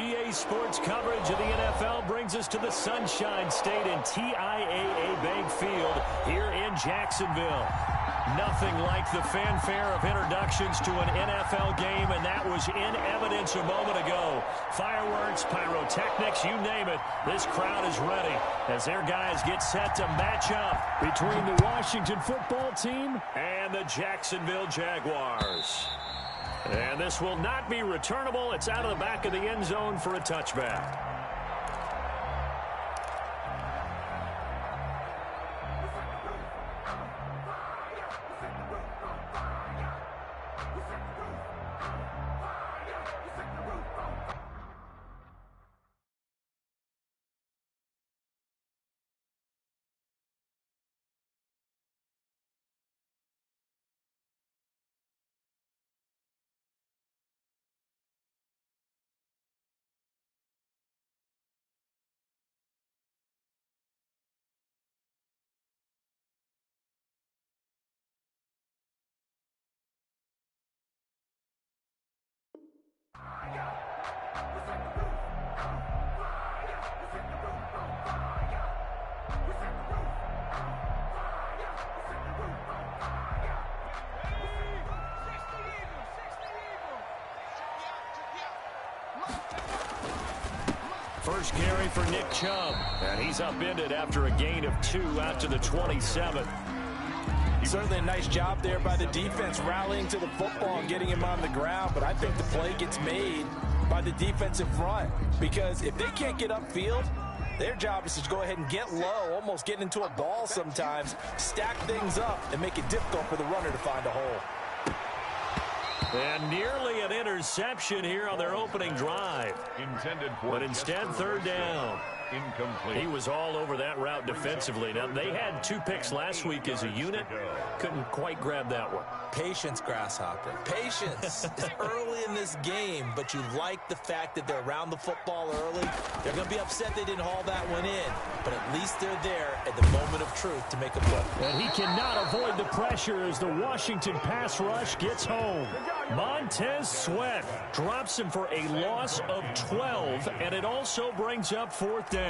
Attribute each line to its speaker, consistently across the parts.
Speaker 1: EA Sports coverage of the NFL brings us to the Sunshine State in TIAA Bank Field here in Jacksonville. Nothing like the fanfare of introductions to an NFL game, and that was in evidence a moment ago. Fireworks, pyrotechnics, you name it. This crowd is ready as their guys get set to match up between the Washington football team and the Jacksonville Jaguars. And this will not be returnable. It's out of the back of the end zone for a touchback. First carry for Nick Chubb, and he's upended after a gain of 2 out to the 27.
Speaker 2: Certainly a nice job there by the defense rallying to the football and getting him on the ground, but I think the play gets made by the defensive front because if they can't get upfield, their job is to go ahead and get low, almost get into a ball sometimes, stack things up, and make it difficult for the runner to find a hole.
Speaker 1: And nearly an interception here on their opening drive. But instead, third down.
Speaker 3: Incomplete.
Speaker 1: He was all over that route defensively. Now, they had 2 picks last week as a unit. Couldn't quite grab that one.
Speaker 2: Patience, Grasshopper. Patience. It's early in this game, but you like the fact that they're around the football early. They're going to be upset they didn't haul that one in, but at least they're there at the moment of truth to make a play.
Speaker 1: And he cannot avoid the pressure as the Washington pass rush gets home. Montez Sweat drops him for a loss of 12, and it also brings up 4th down.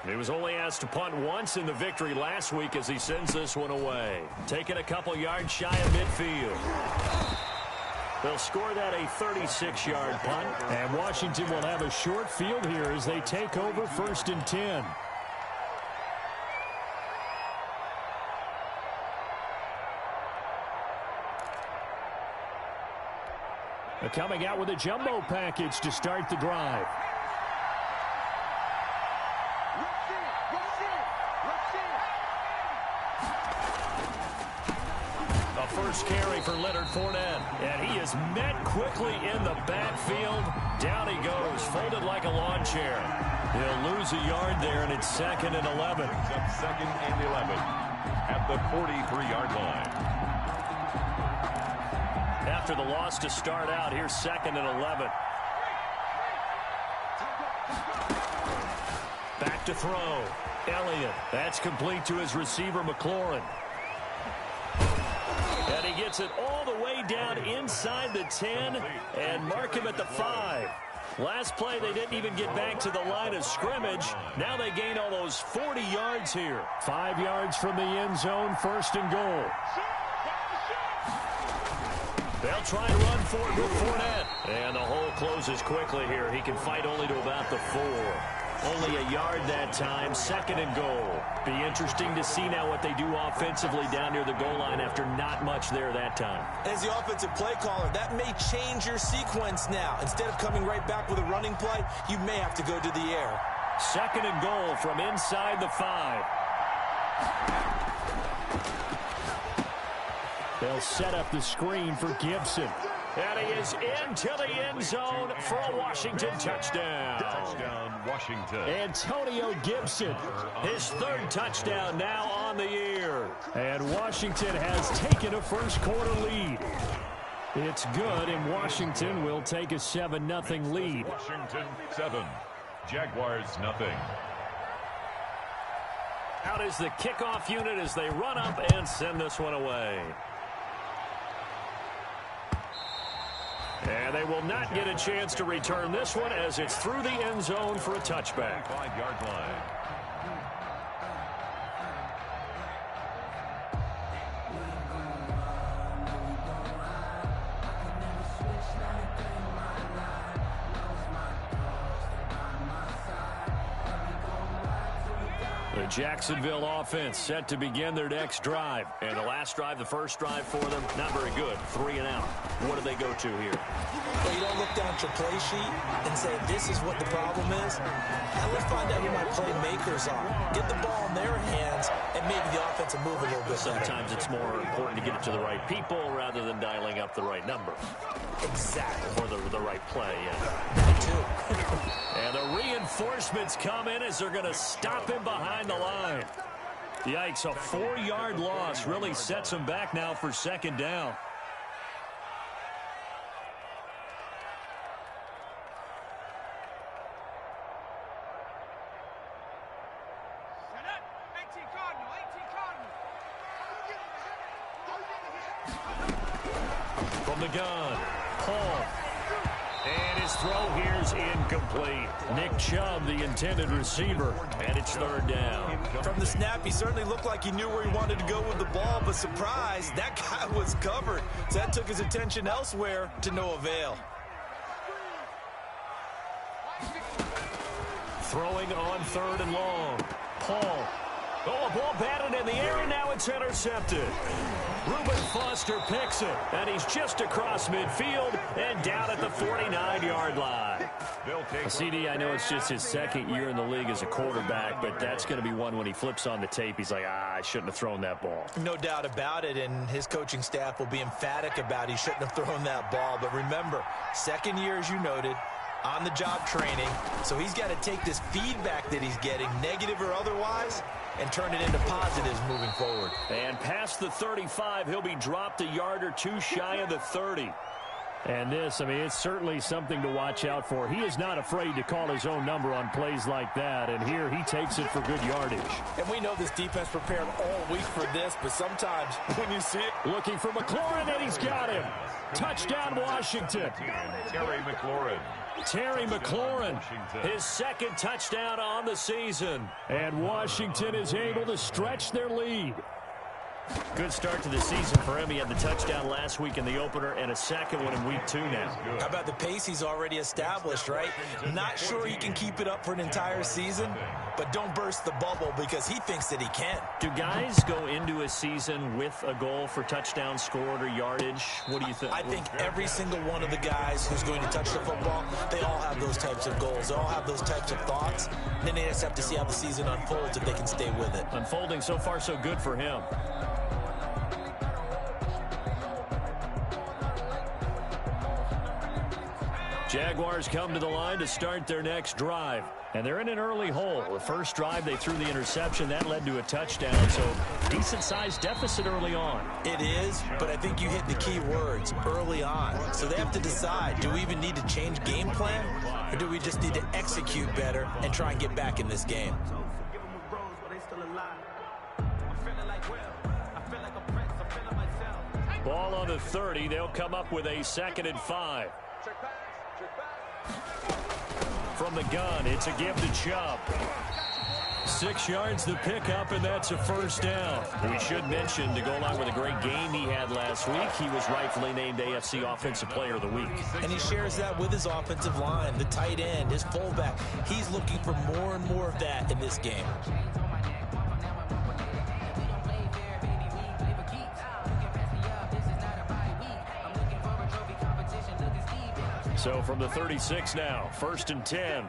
Speaker 1: He was only asked to punt once in the victory last week as he sends this one away. Taking a couple yards shy of midfield. They'll score that a 36-yard punt. And Washington will have a short field here as they take over 1st and 10. Coming out with a jumbo package to start the drive. A first carry for Leonard Fournette. And he is met quickly in the backfield. Down he goes, folded like a lawn chair. He'll lose a yard there, and it's 2nd and 11.
Speaker 3: It's 2nd and 11 at the 43-yard line.
Speaker 1: After the loss to start out, here's 2nd and 11. Back to throw. Elliott. That's complete to his receiver, McLaurin. And he gets it all the way down inside the 10 and mark him at the 5. Last play, they didn't even get back to the line of scrimmage. Now they gain almost 40 yards here. 5 yards from the end zone, 1st and goal. They'll try to run for it with Fournette. And the hole closes quickly here. He can fight only to about the 4. Only a yard that time, 2nd and goal. Be interesting to see now what they do offensively down near the goal line after not much there that time.
Speaker 2: As the offensive play caller, that may change your sequence now. Instead of coming right back with a running play, you may have to go to the air.
Speaker 1: 2nd and goal from inside the 5. They'll set up the screen for Gibson. And he is into the end zone for a Washington touchdown.
Speaker 3: Touchdown, Washington.
Speaker 1: Antonio Gibson, his 3rd touchdown now on the year. And Washington has taken a first-quarter lead. It's good, and Washington will take a 7-0 lead.
Speaker 3: Washington 7, Jaguars 0.
Speaker 1: Out is the kickoff unit as they run up and send this one away. And they will not get a chance to return this one as it's through the end zone for a touchback.
Speaker 3: 5-yard line.
Speaker 1: The Jacksonville offense set to begin their next drive. And the last drive, the first drive for them, not very good. 3 and out. What do they go to here?
Speaker 2: Well, you don't look down at your play sheet and say, this is what the problem is. Now let's find out who my playmakers are. Get the ball in their hands, and maybe the offense will move a little bit better.
Speaker 1: Sometimes it's more important to get it to the right people rather than dialing up the right number.
Speaker 2: Exactly.
Speaker 1: Or the right play, yeah.
Speaker 2: Me too.
Speaker 1: And the reinforcements come in as they're going to stop him behind the line. Yikes, a 4-yard loss really sets him back now for second down. From the gun, Paul. And his throw here's incomplete. Nick Chubb, the intended receiver, and it's third down.
Speaker 2: From the snap, he certainly looked like he knew where he wanted to go with the ball, but surprise, that guy was covered. So that took his attention elsewhere to no avail.
Speaker 1: Throwing on 3rd and long. Paul. Oh, a ball batted in the air, and now it's intercepted. Reuben Foster picks it, and he's just across midfield and down at the 49-yard line. CD, I know it's just his second year in the league as a quarterback, but that's going to be one when he flips on the tape. He's like, I shouldn't have thrown that ball.
Speaker 2: No doubt about it, and his coaching staff will be emphatic about he shouldn't have thrown that ball. But remember, second year, as you noted, on-the-job training, so he's got to take this feedback that he's getting, negative or otherwise, and turn it into positives moving forward.
Speaker 1: And past the 35, he'll be dropped a yard or two shy of the 30. And this, I mean, it's certainly something to watch out for. He is not afraid to call his own number on plays like that, and here he takes it for good yardage.
Speaker 2: And we know this defense prepared all week for this, but sometimes when you see it.
Speaker 1: Looking for McLaurin, and he's got him. Touchdown, Washington.
Speaker 3: Terry McLaurin.
Speaker 1: Terry McLaurin, his second touchdown on the season. And Washington is able to stretch their lead. Good start to the season for him. He had the touchdown last week in the opener and a second one in week 2 now.
Speaker 2: How about the pace he's already established, right? Not sure he can keep it up for an entire season, but don't burst the bubble because he thinks that he can.
Speaker 1: Do guys go into a season with a goal for touchdown scored or yardage? What do you think?
Speaker 2: I think every single one of the guys who's going to touch the football, they all have those types of goals. They all have those types of thoughts. And then they just have to see how the season unfolds if they can stay with it.
Speaker 1: Unfolding so far so good for him. Jaguars come to the line to start their next drive. And they're in an early hole. The first drive, they threw the interception. That led to a touchdown. So, decent-sized deficit early on.
Speaker 2: It is, but I think you hit the key words, early on. So they have to decide, do we even need to change game plan? Or do we just need to execute better and try and get back in this game?
Speaker 1: Ball on the 30. They'll come up with a 2nd and 5. From the gun, it's a give to Chubb. 6 yards the pickup, and that's a first down. We should mention, to go along with a great game he had last week, he was rightfully named AFC Offensive Player of the Week.
Speaker 2: And he shares that with his offensive line, the tight end, his fullback. He's looking for more and more of that in this game.
Speaker 1: So from the 36 now, 1st and 10.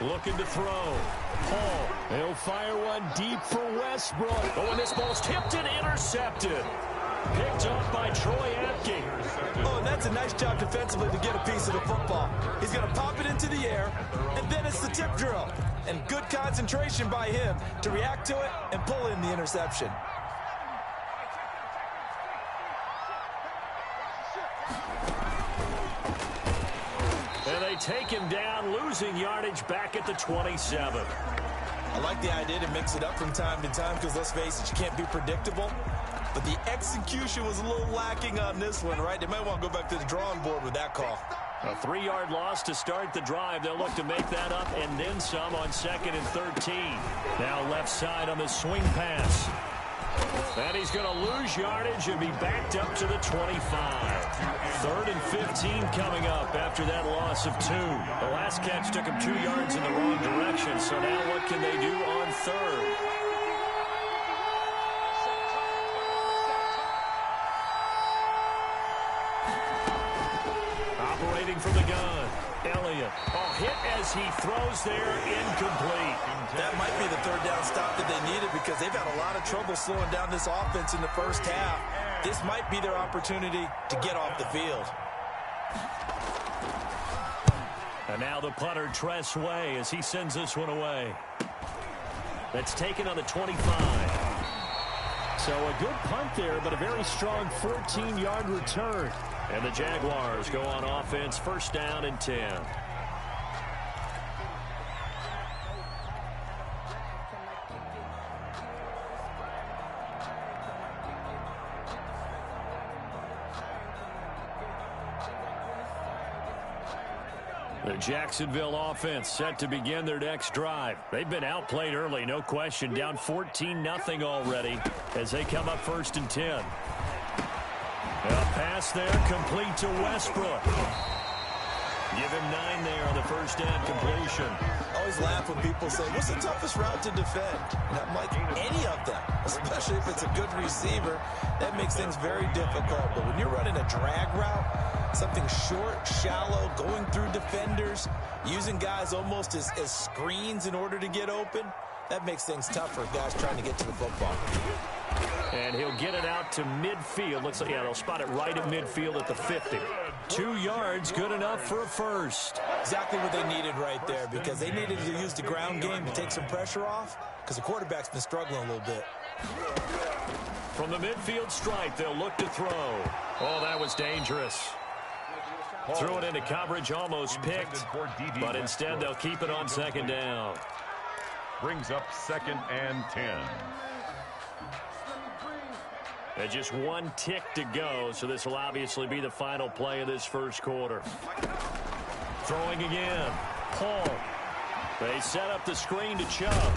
Speaker 1: Looking to throw. Paul, he'll fire one deep for Westbrook. Oh, and this ball's tipped and intercepted. Picked up by Troy Apke.
Speaker 2: Oh, and that's a nice job defensively to get a piece of the football. He's going to pop it into the air, and then it's the tip drill. And good concentration by him to react to it and pull in the interception.
Speaker 1: And they take him down, losing yardage back at the 27.
Speaker 2: I like the idea to mix it up from time to time because, let's face it, you can't be predictable. but the execution was a little lacking on this one, right? They might want to go back to the drawing board with that call.
Speaker 1: A 3-yard loss to start the drive. They'll look to make that up and then some on 2nd and 13. Now left side on the swing pass. And he's going to lose yardage and be backed up to the 25. 3rd and 15 coming up after that loss of 2. The last catch took him 2 yards in the wrong direction, so now what can they do on 3rd? Operating from the gun, Elliott. Hit as he throws there, incomplete.
Speaker 2: That might be the 3rd down stop that they needed because they've had a lot of trouble slowing down this offense in the first half. This might be their opportunity to get off the field.
Speaker 1: And now the punter, Tress Way, as he sends this one away. That's taken on the 25. So a good punt there, but a very strong 14-yard return. And the Jaguars go on offense, 1st down and 10. The Jacksonville offense set to begin their next drive. They've been outplayed early, no question. Down 14-0 already as they come up 1st and 10. A pass there complete to Westbrook. Give him 9 there on the 1st down completion.
Speaker 2: I always laugh when people say, what's the toughest route to defend? And I'm like, any of them, especially if it's a good receiver. That makes things very difficult. But when you're running a drag route, something short, shallow, going through defenders, using guys almost as screens in order to get open, that makes things tough for guys trying to get to the football.
Speaker 1: And he'll get it out to midfield. Looks like, yeah, they'll spot it right at midfield at the 50. 2 yards, good enough for a first.
Speaker 2: Exactly what they needed right there because they needed to use the ground game to take some pressure off because the quarterback's been struggling a little bit.
Speaker 1: From the midfield stripe, they'll look to throw. Oh, that was dangerous. Threw it into coverage, almost picked, but instead they'll keep it on 2nd down.
Speaker 3: Brings up 2nd and 10.
Speaker 1: And just 1 tick to go, so this will obviously be the final play of this 1st quarter. Throwing again. Paul. They set up the screen to Chubb.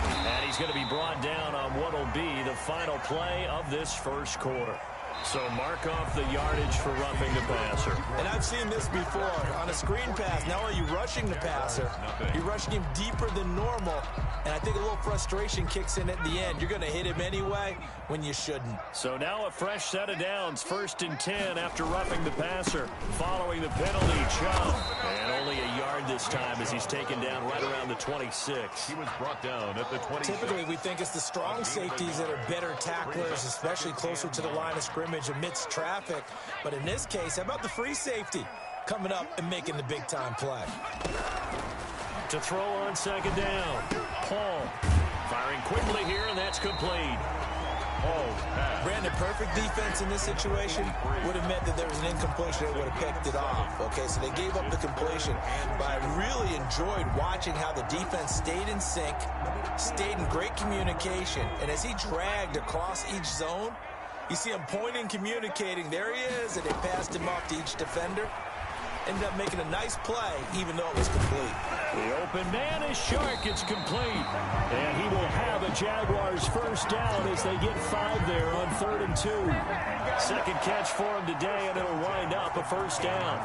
Speaker 1: And he's going to be brought down on what will be the final play of this 1st quarter. So mark off the yardage for roughing the passer.
Speaker 2: And I've seen this before. On a screen pass, now are you rushing the passer? You're rushing him deeper than normal. And I think a little frustration kicks in at the end. You're going to hit him anyway when you shouldn't.
Speaker 1: So now a fresh set of downs. 1st and 10 after roughing the passer. Following the penalty, Chubb. And only a yard this time as he's taken down right around the 26.
Speaker 3: He was brought down at the 26.
Speaker 2: Typically, we think it's the strong safeties that are better tacklers, especially closer to the line of scrimmage amidst traffic. But in this case, how about the free safety coming up and making the big-time play?
Speaker 1: To throw on 2nd down. Paul firing quickly here, and that's complete.
Speaker 2: Brandon, perfect defense in this situation would have meant that there was an incompletion that would have picked it off. Okay, so they gave up the completion, but I really enjoyed watching how the defense stayed in sync, stayed in great communication, and as he dragged across each zone, you see him pointing, communicating. There he is, and they passed him off to each defender. Ended up making a nice play, even though it was complete.
Speaker 1: The open man is Shark. It's complete. And he will have a Jaguars 1st down as they get 5 there on 3rd and 2. 2nd catch for him today, and it'll wind up a 1st down.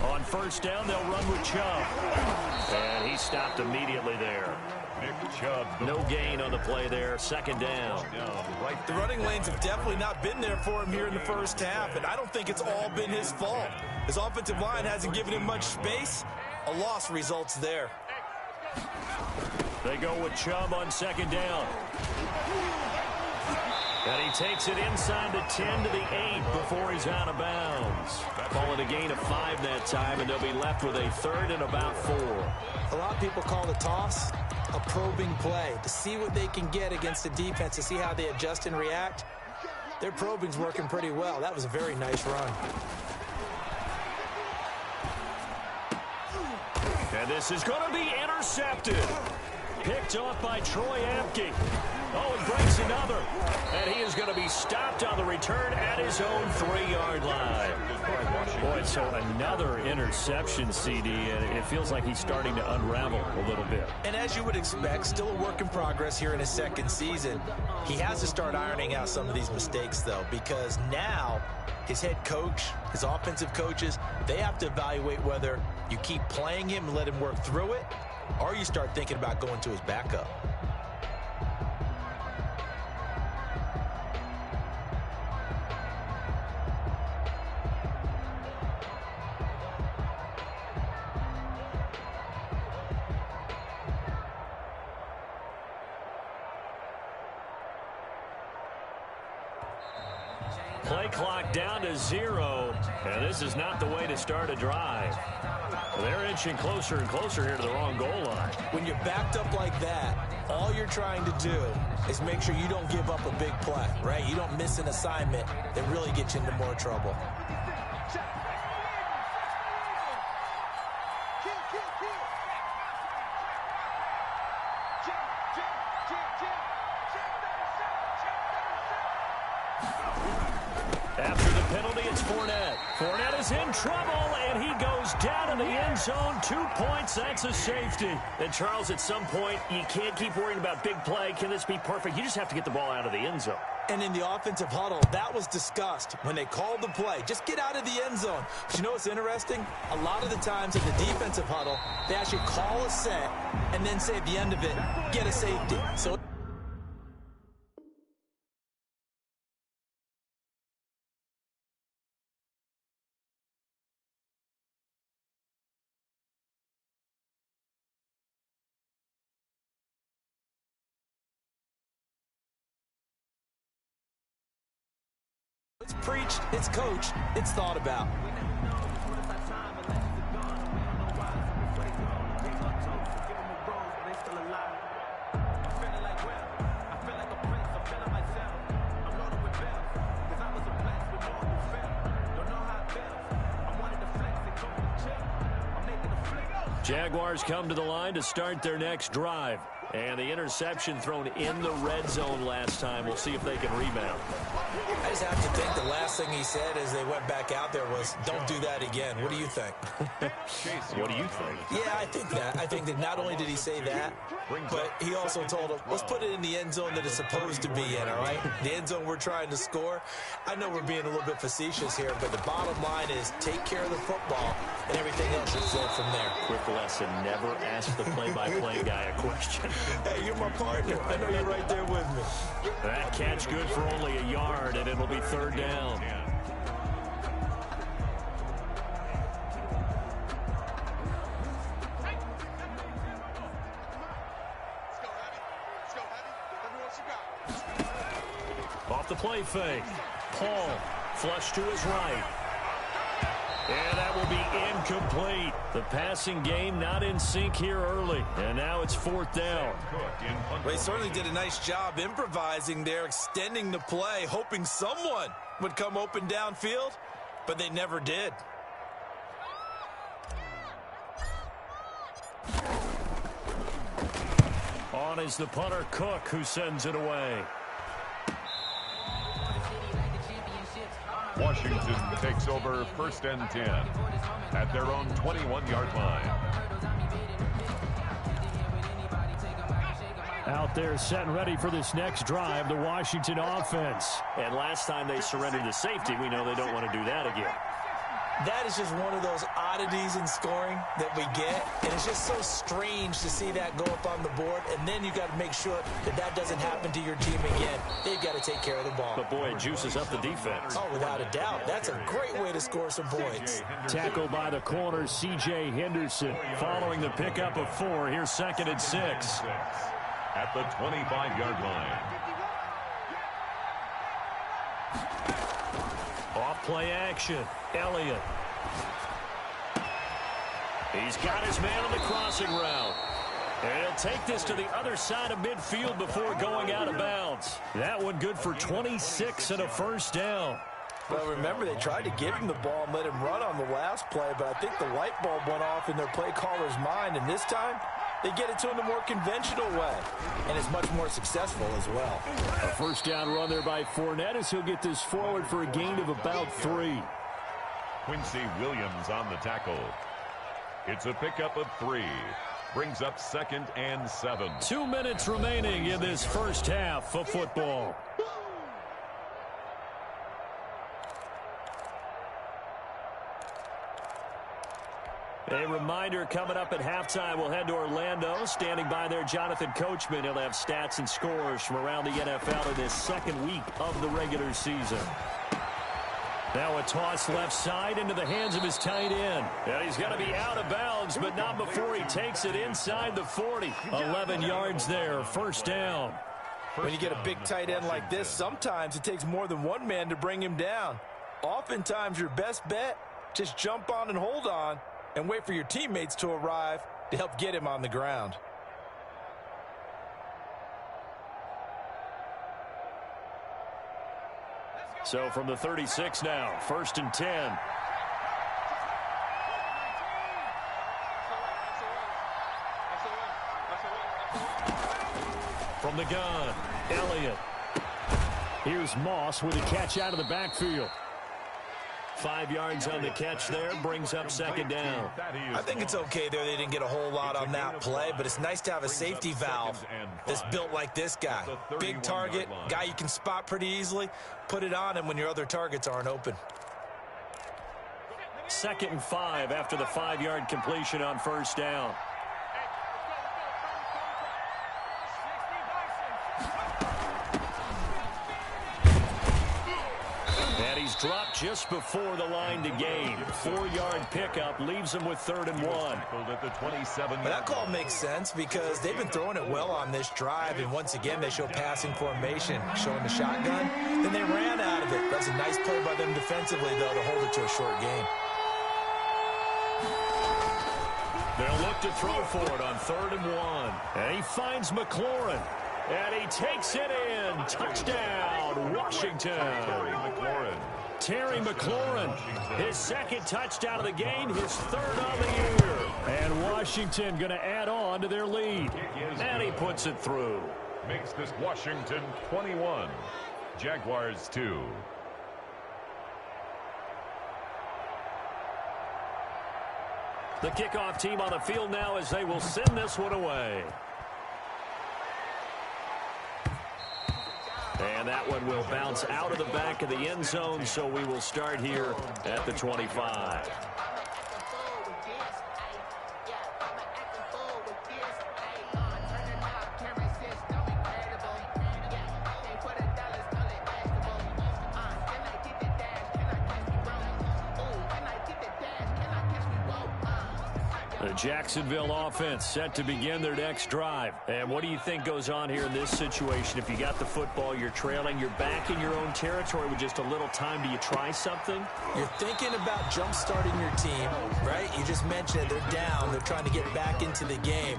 Speaker 1: On 1st down, they'll run with Chubb. And he stopped immediately there.
Speaker 3: Nick Chubb.
Speaker 1: No gain on the play there. 2nd down.
Speaker 2: The running lanes have definitely not been there for him here in the first half, and I don't think it's all been his fault. His offensive line hasn't given him much space. A loss results there.
Speaker 1: They go with Chubb on 2nd down. And he takes it inside the 10 to the 8 before he's out of bounds. Call it a gain of 5 that time, and they'll be left with a 3rd and about 4.
Speaker 2: A lot of people call the toss a probing play to see what they can get against the defense, to see how they adjust and react. Their probing's working pretty well. That was a very nice run.
Speaker 1: And this is going to be intercepted. Picked off by Troy Apke. Oh, he breaks another. And he is going to be stopped on the return at his own 3-yard line. Boy, so another interception, CD, and it feels like he's starting to unravel a little bit.
Speaker 2: And as you would expect, still a work in progress here in his second season. He has to start ironing out some of these mistakes, though, because now his head coach, his offensive coaches, they have to evaluate whether you keep playing him and let him work through it, or you start thinking about going to his backup.
Speaker 1: Play clock down to 0, and this is not the way to start a drive. They're inching closer and closer here to the wrong goal line.
Speaker 2: When you're backed up like that, all you're trying to do is make sure you don't give up a big play, right? You don't miss an assignment that really gets you into more trouble.
Speaker 1: After the penalty, it's Fournette. Fournette is in trouble, and he goes down in the end zone. 2 points, that's a safety. And, Charles, at some point, you can't keep worrying about big play. Can this be perfect? You just have to get the ball out of the end zone.
Speaker 2: And in the offensive huddle, that was discussed when they called the play. Just get out of the end zone. But you know what's interesting? A lot of the times in the defensive huddle, they actually call a set and then say at the end of it, get a safety. So it's preached, it's coached, it's thought about.
Speaker 1: Jaguars come to the line to start their next drive. And the interception thrown in the red zone last time. We'll see if they can rebound.
Speaker 2: I just have to think the last thing he said as they went back out there was, don't do that again. What do you think?
Speaker 1: What do you think?
Speaker 2: Yeah, I think that. I think that not only did he say that, but he also told him, let's put it in the end zone that it's supposed to be in, all right? The end zone we're trying to score. I know we're being a little bit facetious here, but the bottom line is take care of the football, and everything else should flow from there.
Speaker 1: Quick lesson, never ask the play-by-play guy a question.
Speaker 2: Hey, you're my partner. I know you're right there with me.
Speaker 1: That catch good for only a yard, and it'll be 3rd down. Off the play fake. Paul, flush to his right. And that will be incomplete. The passing game not in sync here early. And now it's 4th down.
Speaker 2: Well, he certainly did a nice job improvising there, extending the play, hoping someone would come open downfield, but they never did.
Speaker 1: On is the punter, Cook, who sends it away.
Speaker 3: Washington takes over 1st and 10 at their own 21-yard line.
Speaker 1: Out there set and ready for this next drive, the Washington offense. And last time they surrendered to safety, we know they don't want to do that again.
Speaker 2: That is just one of those oddities in scoring that we get, and it's just so strange to see that go up on the board, and then you got to make sure that that doesn't happen to your team again. They've got to take care of the ball.
Speaker 1: But, boy, it juices up the defense.
Speaker 2: Oh, without a doubt. That's a great way to score some points.
Speaker 1: Tackled by the corner, C.J. Henderson. Following the pickup of 4, here's 2nd and 6.
Speaker 3: At the 25-yard line.
Speaker 1: Off-play action. Elliott. He's got his man on the crossing route. And he'll take this to the other side of midfield before going out of bounds. That one good for 26 and a 1st down.
Speaker 2: Well, remember, they tried to give him the ball and let him run on the last play, but I think the light bulb went off in their play caller's mind, and this time they get it to him the more conventional way, and it's much more successful as well.
Speaker 1: A first down run there by Fournette as he'll get this forward for a gain of about 3.
Speaker 3: Quincy Williams on the tackle. It's a pickup of 3. Brings up 2nd and 7.
Speaker 1: 2 minutes remaining in this first half of football. A reminder, coming up at halftime, we'll head to Orlando. Standing by there, Jonathan Coachman. He'll have stats and scores from around the NFL in this second week of the regular season. Now a toss left side into the hands of his tight end. And he's going to be out of bounds, but not before he takes it inside the 40. 11 yards there, first down.
Speaker 2: When you get a big tight end like this, sometimes it takes more than one man to bring him down. Oftentimes, your best bet, just jump on and hold on and wait for your teammates to arrive to help get him on the ground.
Speaker 1: So from the 36 now, 1st and 10. From the gun, Elliott. Here's Moss with a catch out of the backfield. 5 yards on the catch there, brings up 2nd down.
Speaker 2: I think it's okay there. They didn't get a whole lot on that play, but it's nice to have a safety valve that's built like this guy. Big target, guy you can spot pretty easily. Put it on him when your other targets aren't open.
Speaker 1: 2nd and 5 after the 5-yard completion on first down. Dropped just before the line to gain. 4-yard pickup leaves him with 3rd and 1.
Speaker 2: But that call makes sense because they've been throwing it well on this drive, and once again they show passing formation, showing the shotgun. Then they ran out of it. That's a nice play by them defensively, though, to hold it to a short game.
Speaker 1: They'll look to throw for it on 3rd and 1. And he finds McLaurin. And he takes it in. Touchdown, Washington. Terry McLaurin, his 2nd touchdown of the game, his 3rd on the year. And Washington going to add on to their lead. And he puts it through.
Speaker 3: Makes this Washington 21. Jaguars 2.
Speaker 1: The kickoff team on the field now as they will send this one away. And that one will bounce out of the back of the end zone, so we will start here at the 25. The Jacksonville offense set to begin their next drive. And what do you think goes on here in this situation? If you got the football, you're trailing, you're back in your own territory with just a little time. Do you try something?
Speaker 2: You're thinking about jump-starting your team, right? You just mentioned it. They're down. They're trying to get back into the game.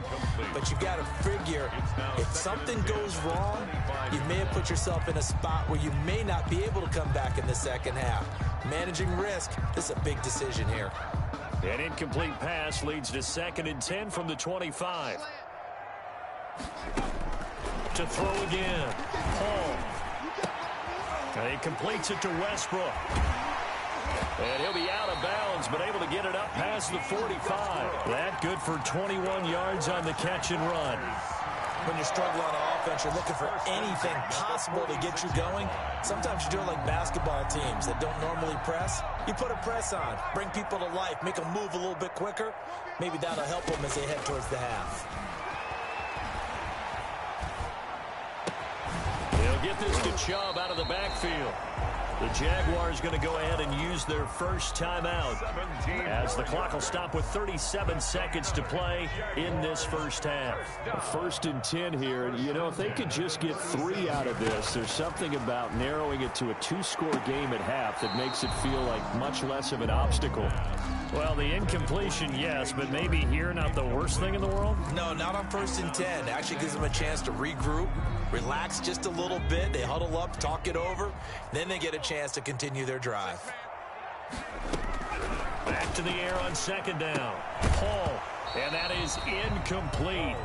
Speaker 2: But you've got to figure if something goes wrong, you may have put yourself in a spot where you may not be able to come back in the second half. Managing risk, this is a big decision here.
Speaker 1: An incomplete pass leads to 2nd and 10 from the 25. To throw again. Paul. And he completes it to Westbrook. And he'll be out of bounds, but able to get it up past the 45. That good for 21 yards on the catch and run.
Speaker 2: When you're struggling on offense, you're looking for anything possible to get you going. Sometimes you do it like basketball teams that don't normally press. You put a press on, bring people to life, make them move a little bit quicker. Maybe that'll help them as they head towards the half.
Speaker 1: They'll get this to Chubb out of the backfield. The Jaguars going to go ahead and use their first timeout as the clock will stop with 37 seconds to play in this first half. 1st and 10 here. You know, if they could just get 3 out of this, there's something about narrowing it to a 2-score game at half that makes it feel like much less of an obstacle. Well, the incompletion, yes, but maybe here not the worst thing in the world?
Speaker 2: No, not on 1st and 10. Actually gives them a chance to regroup, relax just a little bit. They huddle up, talk it over. Then they get a chance to continue their drive.
Speaker 1: Back to the air on second down. Paul. And that is incomplete.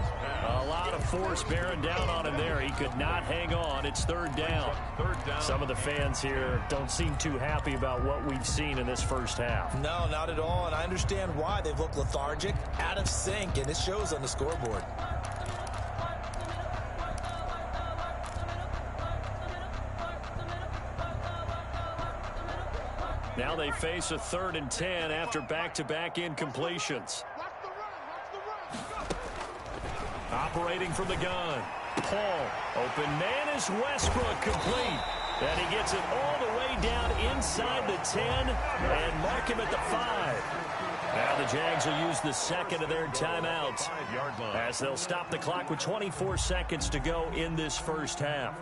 Speaker 1: A lot of force bearing down on him there. He could not hang on. It's third down. Some of the fans here don't seem too happy about what we've seen in this first half.
Speaker 2: No, not at all. And I understand why. They've looked lethargic, out of sync, and it shows on the scoreboard.
Speaker 1: Now they face a 3rd and 10 after back-to-back incompletions. Operating from the gun. Paul. Open man is Westbrook, complete. And he gets it all the way down inside the 10 and mark him at the 5. Now the Jags will use the second of their timeouts as they'll stop the clock with 24 seconds to go in this first half.